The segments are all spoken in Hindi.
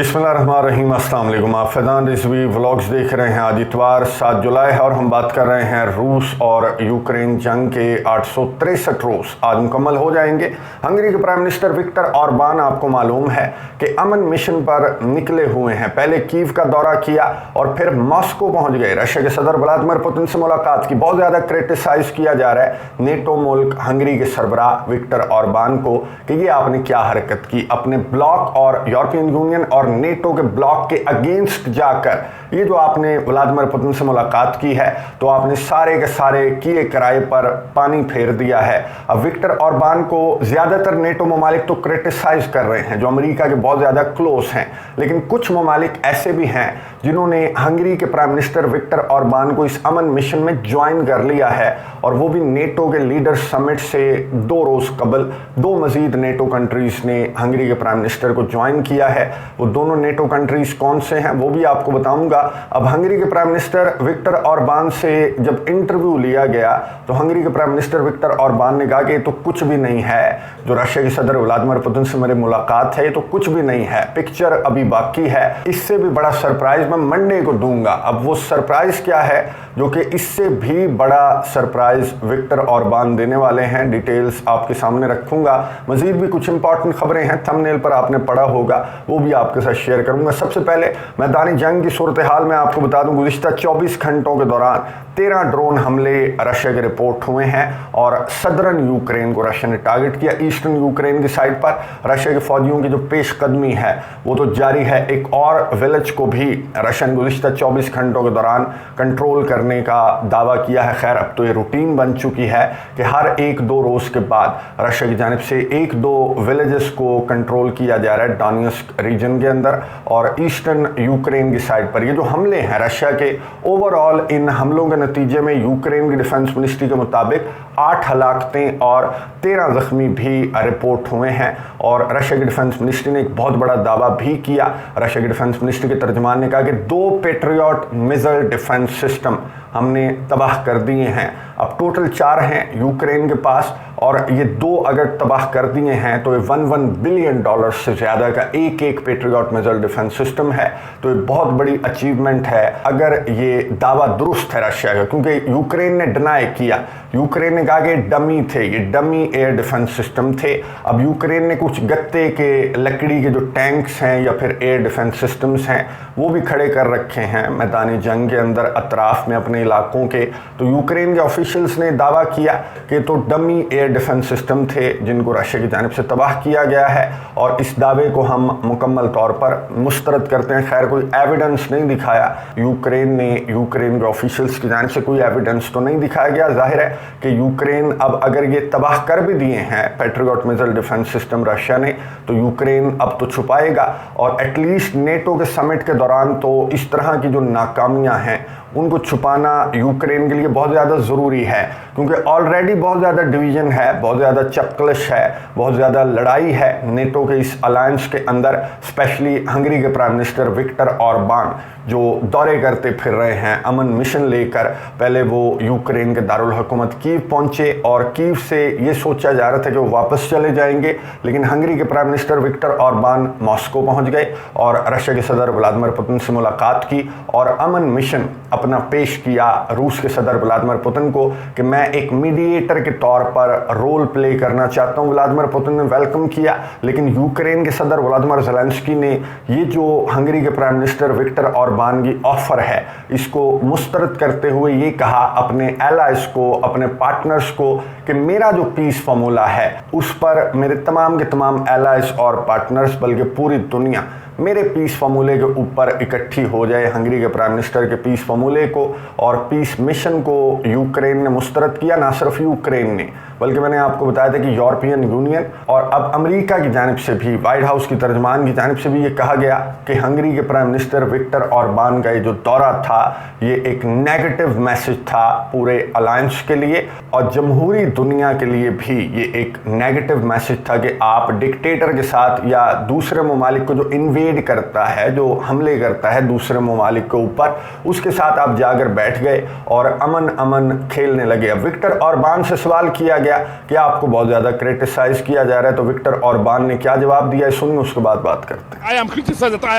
बिस्मिल्लाहिर्रहमानिर्रहीम, अस्सलाम वालेकुम। आप फैज़ान रिजवी व्लॉग्स देख रहे हैं। आज इतवार 7 जुलाई है और हम बात कर रहे हैं रूस और यूक्रेन जंग के 863 रोज़ आज मुकम्मल हो जाएंगे। हंगरी के प्राइम मिनिस्टर विक्टर ऑरबान आपको मालूम है कि अमन मिशन पर निकले हुए हैं। पहले कीव का दौरा किया और फिर मॉस्को पहुंच गए। रशिया के सदर व्लादिमीर पुतिन से मुलाकात की। बहुत ज़्यादा क्रिटिसाइज किया जा रहा है नेटो मुल्क हंगरी के सरबराह विक्टर ऑरबान को कि ये आपने क्या हरकत की, अपने ब्लॉक और यूरोपियन यूनियन और नेटो के ब्लॉक के अगेंस्ट जाकर ये जो आपने व्लादिमीर पुतिन से मुलाकात की है, तो आपने सारे के सारे किए किराए पर पानी फेर दिया है। अब विक्टर ऑरबान को ज़्यादातर नेटो ममालिक तो क्रिटिसाइज कर रहे हैं जो अमेरिका के बहुत ज़्यादा क्लोज हैं, लेकिन कुछ ममालिक ऐसे भी हैं जिन्होंने हंगरी के प्राइम मिनिस्टर विक्टर ऑरबान को इस अमन मिशन में ज्वाइन कर लिया है, और वो भी नेटो के लीडर समिट से 2 रोज़ कबल 2 मजीद नेटो कंट्रीज़ ने हंगरी के प्राइम मिनिस्टर को ज्वाइन किया है। वो दोनों नेटो कंट्रीज़ कौन से हैं वो भी आपको बताऊंगा। अब हंगरी के प्राइम मिनिस्टर विक्टर ऑरबान से जब इंटरव्यू लिया गया तो हंगरी के प्राइम मिनिस्टर विक्टर ऑरबान ने कहा कि ये तो कुछ भी नहीं है, जो रशिया के सदर व्लादिमीर पुतिन से मेरी मुलाकात है ये तो कुछ भी नहीं है, पिक्चर अभी बाकी है, इससे भी बड़ा सरप्राइज मैं मंडे को दूंगा। अब वो सरप्राइज क्या है जो कि इससे भी बड़ा सरप्राइज विक्टर ऑरबान देने वाले हैं, डिटेल्स आपके सामने रखूंगा। मजीद भी कुछ इंपॉर्टेंट खबरें हैं, थंबनेल पर आपने पढ़ा होगा, वो भी आपके साथ शेयर करूंगा। सबसे पहले मैदानी जंग की सूरत हाल में आपको बता दूं, गुज़िश्ता 24 घंटों के दौरान 13 ड्रोन हमले रशिया के रिपोर्ट हुए हैं और सदरन यूक्रेन को रशिया ने टारगेट किया। ईस्टर्न यूक्रेन की साइड पर रशिया के फौजियों की जो पेशकदमी है वो तो जारी है। एक और विलेज को भी रशिया ने गुज़िश्ता 24 घंटों के दौरान कंट्रोल करने का दावा किया है। खैर अब तो ये रूटीन बन चुकी है कि हर 1-2 रोज़ के बाद रशिया की जानिब से 1-2 विलेजेस को कंट्रोल किया जा रहा है डोनेट्स्क रीजन के अंदर और ईस्टर्न यूक्रेन की साइड पर। ये जो हमले हैं रशिया के, ओवरऑल इन हमलों के नतीजे में यूक्रेन की डिफेंस मिनिस्ट्री के मुताबिक 8 हलाकतें और 13 जख्मी भी रिपोर्ट हुए हैं। और रशिया की डिफेंस मिनिस्ट्री ने एक बहुत बड़ा दावा भी किया। रशिया की डिफेंस मिनिस्ट्री के तर्जमान ने कहा कि 2 पेट्रियट मिसाइल डिफेंस सिस्टम हमने तबाह कर दिए हैं। अब टोटल 4 हैं यूक्रेन के पास, और ये 2 अगर तबाह कर दिए हैं तो ये $1 बिलियन से ज़्यादा का एक पेट्रियट मिसाइल डिफेंस सिस्टम है। तो ये बहुत बड़ी अचीवमेंट है अगर ये दावा दुरुस्त है रशिया का, क्योंकि यूक्रेन ने डिनाई किया। यूक्रेन ने कहा कि डमी थे, ये डमी एयर डिफेंस सिस्टम थे। अब यूक्रेन ने कुछ गत्ते के लकड़ी के जो टैंक्स हैं या फिर एयर डिफेंस सिस्टम्स हैं वो भी खड़े कर रखे हैं मैदानी जंग के अंदर अतराफ में अपने इलाकों के। तो यूक्रेन के ऑफिशियल्स ने दावा किया कि तो डमी एयर डिफेंस सिस्टम थे जिनको रशिया की जानिब से तबाह किया गया है, और इस दावे को हम मुकम्मल तौर पर मुस्तरद करते हैं। खैर कोई एविडेंस नहीं दिखाया यूक्रेन ने, यूक्रेन के ऑफिशियल्स की जानिब से कोई एविडेंस तो नहीं दिखाया गया। जाहिर है कि यूक्रेन अब अगर ये तबाह कर भी दिए हैं patriot missile defence system Russia ने, तो यूक्रेन अब तो छुपाएगा, और एटलीस्ट नेटो के समिट के दौरान तो इस तरह की जो नाकामियां हैं उनको छुपाना यूक्रेन के लिए बहुत ज़्यादा ज़रूरी है, क्योंकि ऑलरेडी बहुत ज़्यादा डिवीज़न है, बहुत ज़्यादा चपकलिश है, बहुत ज़्यादा लड़ाई है नेटो के इस अलायंस के अंदर। स्पेशली हंगरी के प्राइम मिनिस्टर विक्टर ऑरबान जो दौरे करते फिर रहे हैं अमन मिशन लेकर। पहले वो यूक्रेन के दारुल हुकूमत कीव पहुंचे और कीव से ये सोचा जा रहा था कि वो वापस चले जाएंगे, लेकिन हंगरी के प्राइम मिनिस्टर विक्टर ऑरबान मॉस्को पहुंच गए और रशिया के सदर व्लादिमीर पुतिन से मुलाकात की और अमन मिशन अपना पेश किया रूस के सदर व्लादिमीर पुतिन को कि मैं एक मीडिएटर के तौर पर रोल प्ले करना चाहता हूं। व्लादिमीर पुतिन ने वेलकम किया, लेकिन यूक्रेन के सदर व्लादिमीर ज़ेलेंस्की ने ये जो हंगरी के प्राइम मिनिस्टर विक्टर ऑरबान की ऑफर है इसको मुस्तरद करते हुए ये कहा अपने एलाइज को, अपने पार्टनर्स को, कि मेरा जो पीस फार्मूला है उस पर मेरे तमाम के तमाम एलाइज और पार्टनर्स बल्कि पूरी दुनिया मेरे पीस फार्मूले के ऊपर इकट्ठी हो जाए। हंगरी के प्राइम मिनिस्टर के पीस फार्मूले को और पीस मिशन को यूक्रेन ने मुस्तरद किया। ना सिर्फ यूक्रेन ने, बल्कि मैंने आपको बताया था कि यूरोपियन यूनियन और अब अमेरिका की जानिब से भी, व्हाइट हाउस की तर्जमान की जानिब से भी ये कहा गया कि हंगरी के प्राइम मिनिस्टर विक्टर ऑरबान का ये जो दौरा था ये एक नेगेटिव मैसेज था पूरे अलायंस के लिए, और जमहूरी दुनिया के लिए भी ये एक नेगेटिव मैसेज था कि आप डिक्टेटर के साथ या दूसरे ममालिक को जो इन्वेड करता है, जो हमले करता है दूसरे ममालिक के ऊपर, उसके साथ आप जाकर बैठ गए और अमन खेलने लगे। अब विक्टर ऑरबान से सवाल किया गया गया कि आपको बहुत ज़्यादा क्रिटिसाइज किया जा रहा है। तो विक्टर ऑर्बान ने क्या जवाब दिया है, सुनिए, उसके बाद बात करते हैं। I am criticized that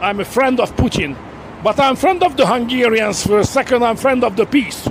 I am a friend of Putin, but I am friend of the Hungarians first. Second, I am friend of the peace.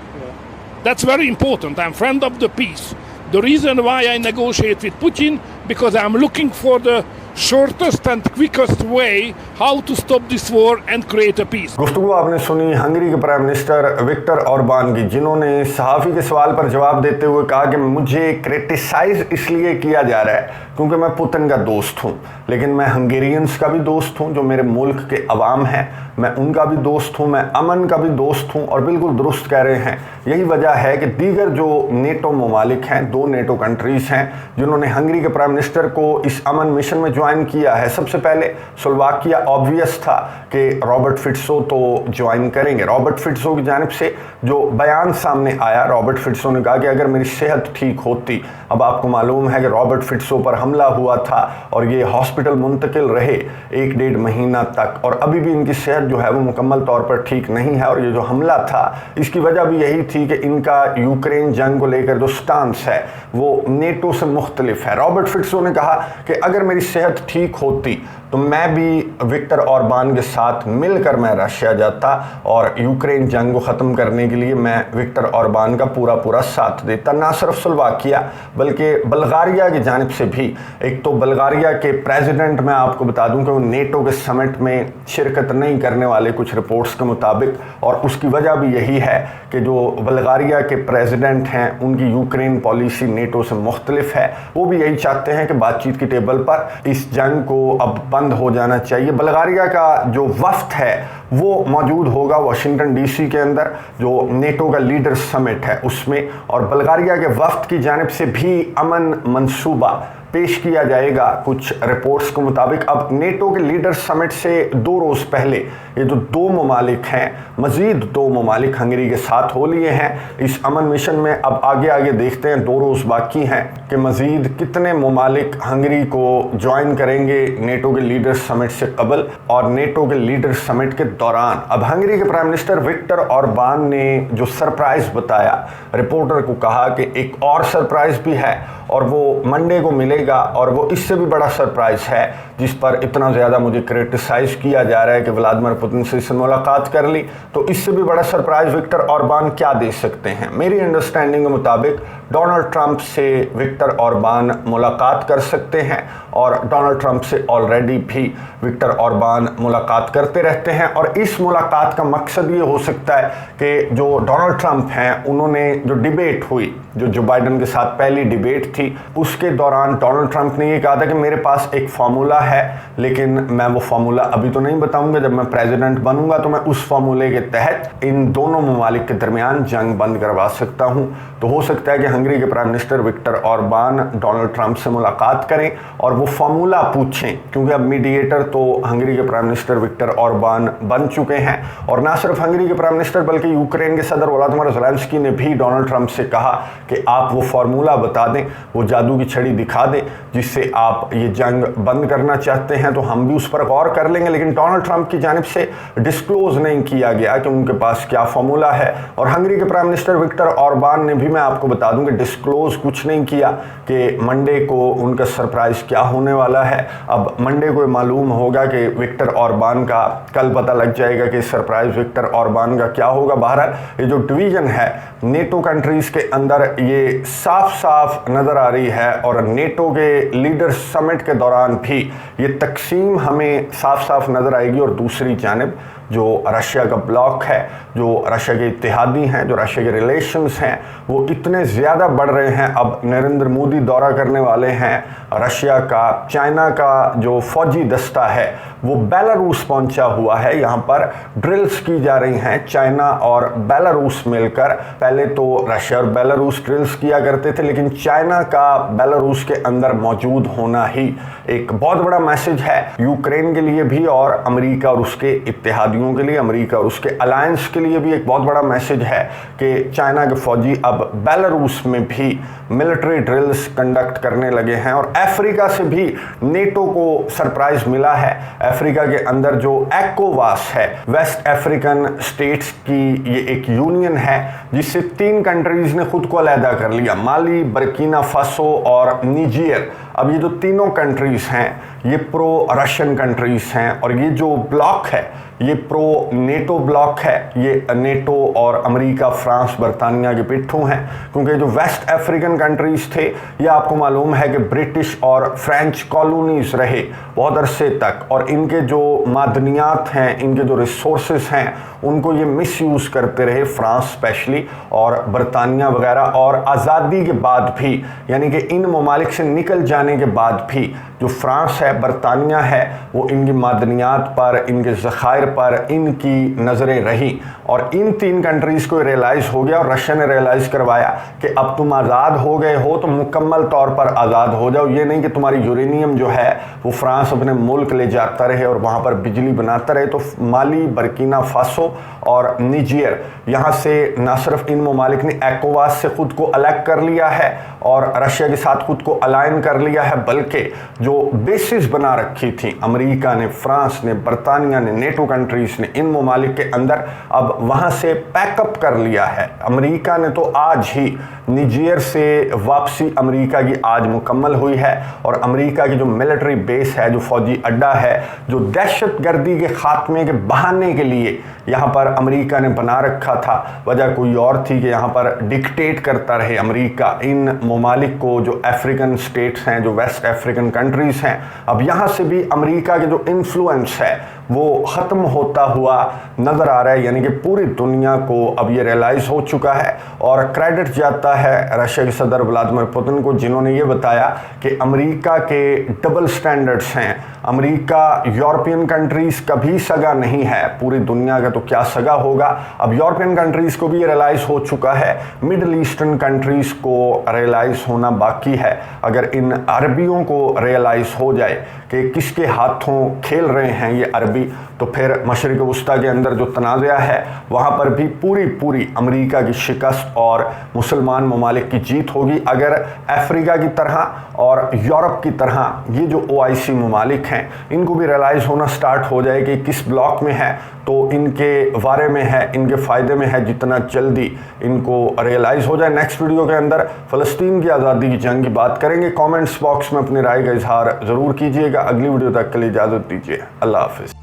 That's very important. I am friend of the peace. The reason why I negotiate with Putin, because I am looking for the shortest and quickest way how to stop this war and create a peace. गुफ्तगू आपने सुनी हंगरी के प्राइम मिनिस्टर विक्टर ऑर्बान की, जिन्होंने सहाफ़ी के सवाल पर जवाब देते हुए कहा कि मुझे क्रिटिसाइज इसलिए किया जा रहा है क्योंकि मैं पुतिन का दोस्त हूं, लेकिन मैं हंगेरियंस का भी दोस्त हूं जो मेरे मुल्क के अवाम हैं, मैं उनका भी दोस्त हूं, मैं अमन का भी दोस्त हूं। और बिल्कुल दुरुस्त कह रहे हैं। यही वजह है कि दीगर जो नेटो ममालिक हैं, 2 नेटो कंट्रीज़ हैं जिन्होंने हंगरी के प्राइम मिनिस्टर को इस अमन मिशन में ज्वाइन किया है। सबसे पहले स्लोवाकिया, ऑब्वियस था कि रॉबर्ट फिट्सो तो ज्वाइन करेंगे। रॉबर्ट फिट्सो की जानिब से जो बयान सामने आया, रॉबर्ट फिट्सो ने कहा कि अगर मेरी सेहत ठीक होती, अब आपको मालूम है कि रॉबर्ट फिट्सो पर हमला हुआ था और ये हॉस्पिटल मुंतकिल रहे 1-1.5 महीना तक, और अभी भी इनकी सेहत जो है वो मुकम्मल तौर पर ठीक नहीं है। और ये जो हमला था इसकी वजह भी यही थी कि इनका यूक्रेन जंग को लेकर जो स्टांस है वो नेटो से मुख्तलिफ है। रॉबर्ट फिट्सो ने कहा कि अगर मेरी सेहत ठीक होती तो मैं भी विक्टर ऑर्बान के साथ मिलकर मैं रशिया जाता और यूक्रेन जंग को ख़त्म करने के लिए मैं विक्टर ऑर्बान का पूरा साथ देता। ना सिर्फ स्लोवाकिया बल्कि बल्गारिया की जानिब से भी। एक तो बल्गारिया के प्रेसिडेंट, मैं आपको बता दूं कि वो नेटो के समिट में शिरकत नहीं करने वाले कुछ रिपोर्ट्स के मुताबिक, और उसकी वजह भी यही है कि जो बल्गारिया के प्रेसिडेंट हैं उनकी यूक्रेन पॉलिसी नेटो से मुख्तलिफ है। वो भी यही चाहते हैं कि बातचीत की टेबल पर इस जंग को अब बंद हो जाना चाहिए। बल्गारिया का जो वफ्द है वो मौजूद होगा वाशिंगटन डीसी के अंदर, जो नेटो का लीडर समिट है उसमें, और बल्गारिया के वफ्द की जानिब से भी अमन मंसूबा पेश किया जाएगा कुछ रिपोर्ट्स के मुताबिक। अब नेटो के लीडर समिट से 2 रोज़ पहले ये जो 2 ममालिक हैं, मज़ीद 2 ममालिक हंगरी के साथ हो लिए हैं इस अमन मिशन में। अब आगे देखते हैं, 2 रोज़ बाकी हैं कि मज़ीद कितने ममालिक हंगरी को ज्वाइन करेंगे नेटो के लीडर समिट से कबल और नेटो के लीडर समिट के दौरान। अब हंगरी के प्राइम मिनिस्टर विक्टर ऑर्बान ने जो सरप्राइज़ बताया, रिपोर्टर को कहा कि एक और सरप्राइज़ भी है और वो मंडे को मिलेगा, और वो इससे भी बड़ा सरप्राइज़ है जिस पर इतना ज़्यादा मुझे क्रिटिसाइज़ किया जा रहा है कि व्लादिमीर पुतिन से इससे मुलाकात कर ली। तो इससे भी बड़ा सरप्राइज़ विक्टर ऑर्बान क्या दे सकते हैं? मेरी अंडरस्टैंडिंग के मुताबिक डोनाल्ड ट्रंप से विक्टर ऑर्बान मुलाकात कर सकते हैं, और डोनाल्ड ट्रंप से ऑलरेडी भी विक्टर ऑर्बान मुलाकात करते रहते हैं। और इस मुलाकात का मकसद ये हो सकता है कि जो डोनाल्ड ट्रंप हैं उन्होंने जो डिबेट हुई, जो बाइडन के साथ पहली डिबेट थी, उसके दौरान डोनाल्ड ट्रंप ने ये कहा था कि मेरे पास एक फार्मूला है, लेकिन मैं वो फार्मूला अभी तो नहीं बताऊंगा, जब मैं प्रेसिडेंट बनूंगा तो मैं उस फार्मूले के तहत इन दोनों ममालिक के दरमियान जंग बंद करवा सकता हूं। तो हो सकता है कि हंगरी के prime minister Viktor Orban Donald Trump से मुलाकात करें और वो फार्मूला पूछें, क्योंकि अब मीडिएटर तो हंगरी के प्राइम मिनिस्टर विक्टर ऑर्बान बन चुके हैं। और ना सिर्फ हंगरी के प्राइम मिनिस्टर बल्कि यूक्रेन के सदर व्लादिमीर ज़ेलेंस्की ने भी डोनाल्ड ट्रंप से कहा कि आप वो फार्मूला बता दें, वो जादू की छड़ी दिखा दें जिससे आप ये जंग बंद करना चाहते हैं, तो हम भी उस पर गौर कर लेंगे। लेकिन डोनाल्ड ट्रंप की जानिब से डिस्क्लोज नहीं किया गया कि उनके पास क्या फार्मूला है। और हंगरी के प्राइम मिनिस्टर विक्टर ऑर्बान ने भी, मैं आपको बता दूं कि डिस्क्लोज कुछ नहीं किया कि मंडे को उनका सरप्राइज क्या होने वाला है। अब मंडे को मालूम होगा कि विक्टर ऑर्बान का, कल पता लग जाएगा कि सरप्राइज विक्टर ऑर्बान का क्या होगा। बहरहाल ये जो डिवीजन है नेटो कंट्रीज के अंदर ये साफ नजर आ रही है, और नेटो के लीडर समिट के दौरान भी ये तकसीम हमें साफ नजर आएगी। और दूसरी जानिब जो रशिया का ब्लॉक है, जो रशिया के इत्तेहादी हैं, जो रशिया के रिलेशंस हैं, वो इतने ज़्यादा बढ़ रहे हैं। अब नरेंद्र मोदी दौरा करने वाले हैं रशिया का। चाइना का जो फौजी दस्ता है वो बेलारूस पहुंचा हुआ है। यहाँ पर ड्रिल्स की जा रही हैं चाइना और बेलारूस मिलकर। पहले तो रशिया और बेलारूस ड्रिल्स किया करते थे, लेकिन चाइना का बेलारूस के अंदर मौजूद होना ही एक बहुत बड़ा मैसेज है यूक्रेन के लिए भी और अमेरिका और उसके इत्तेहादियों आतंकवादियों के लिए, अमेरिका और उसके अलायंस के लिए भी एक बहुत बड़ा मैसेज है कि चाइना के फौजी अब बेलारूस में भी मिलिट्री ड्रिल्स कंडक्ट करने लगे हैं। और अफ्रीका से भी नेटो को सरप्राइज मिला है। अफ्रीका के अंदर जो ECOWAS है, वेस्ट अफ्रीकन स्टेट्स की ये एक यूनियन है जिससे 3 कंट्रीज ने खुद को अलहदा कर लिया, माली, बर्किना फासो और निजेर। अब ये जो तीनों कंट्रीज हैं ये प्रो रशियन कंट्रीज हैं और ये जो ब्लॉक है ये प्रो नेटो ब्लॉक है। ये नेटो और अमेरिका, फ्रांस, बरतानिया के पिट्ठू हैं, क्योंकि जो वेस्ट अफ्रीकन कंट्रीज थे ये आपको मालूम है कि ब्रिटिश और फ्रेंच कॉलोनीज रहे बहुत अरसे तक, और इनके जो मादनियात हैं, इनके जो रिसोर्सेज हैं, उनको ये मिसयूज़ करते रहे, फ्रांस स्पेशली और बरतानिया वगैरह। और आज़ादी के बाद भी, यानी कि इन ममालिक से निकल जाने के बाद भी जो फ्रांस है, बरतानिया है, वो इनकी मादनियात पर, इनके ज़खायर पर इनकी नज़रें रही। और इन 3 कंट्रीज़ को रियलाइज़ हो गया और रशिया ने रियलाइज़ करवाया कि अब तुम आज़ाद हो गए हो तो मुकम्मल तौर पर आज़ाद हो जाओ। ये नहीं कि तुम्हारी यूरेनियम जो है वो फ्रांस अपने मुल्क ले जाता रहे और वहाँ पर बिजली बनाता रहे। तो माली, बर्किना फासो और निजेर, यहाँ से न सिर्फ इन ममालिक ने ECOWAS से खुद को अलग कर लिया है और रशिया के साथ खुद को अलाइन कर लिया है, बल्कि जो बेसिस बना रखी थी अमेरिका ने, फ्रांस ने, बरतानिया ने, नेटो कंट्रीज ने इन ममालिक के अंदर, अब वहाँ से पैकअप कर लिया है। अमेरिका ने तो आज ही निजेर से वापसी अमेरिका की आज मुकम्मल हुई है और अमेरिका की जो मिलिट्री बेस है, जो फौजी अड्डा है, जो दहशतगर्दी के खात्मे के बहाने के लिए यहाँ पर अमेरिका ने बना रखा था, वजह कोई और थी कि यहाँ पर डिक्टेट करता रहे अमेरिका इन ममालिक को, जो अफ्रीकन स्टेट्स हैं, जो वेस्ट अफ्रीकन कंट्रीज़ हैं। अब यहाँ से भी अमेरिका के जो इन्फ्लुएंस है वो ख़त्म होता हुआ नज़र आ रहा है, यानी कि पूरी दुनिया को अब ये रियलाइज़ हो चुका है। और क्रेडिट जाता है रशिया के सदर व्लादिमीर पुतिन को, जिन्होंने ये बताया कि अमेरिका के डबल स्टैंडर्ड्स हैं। अमेरिका यूरोपियन कंट्रीज़ का भी सगा नहीं है, पूरी दुनिया का तो क्या सगा होगा। अब यूरोपियन कंट्रीज़ को भी ये रियलाइज़ हो चुका है, मिडल ईस्टर्न कंट्रीज़ को रियलाइज़ होना बाकी है। अगर इन अरबियों को रियलाइज़ हो जाए कि किसके हाथों खेल रहे हैं ये अरबी, तो फिर मशरिक़ वुस्ता के अंदर जो तनाज़ा है वहाँ पर भी पूरी अमेरिका की शिकस्त और मुसलमान ममालिक की जीत होगी। अगर अफ्रीका की तरह और यूरोप की तरह ये जो OIC ममालिक हैं इनको भी रियलाइज़ होना स्टार्ट हो जाए कि किस ब्लॉक में है, तो इनके बारे में है, इनके फ़ायदे में है जितना जल्दी इनको रियलाइज़ हो जाए। नेक्स्ट वीडियो के अंदर फ़लस्तीन की आज़ादी की जंग की बात करेंगे। कमेंट्स बॉक्स में अपनी राय का इजहार ज़रूर कीजिएगा। अगली वीडियो तक के लिए इजाज़त दीजिए। अल्लाह हाफ़िज़।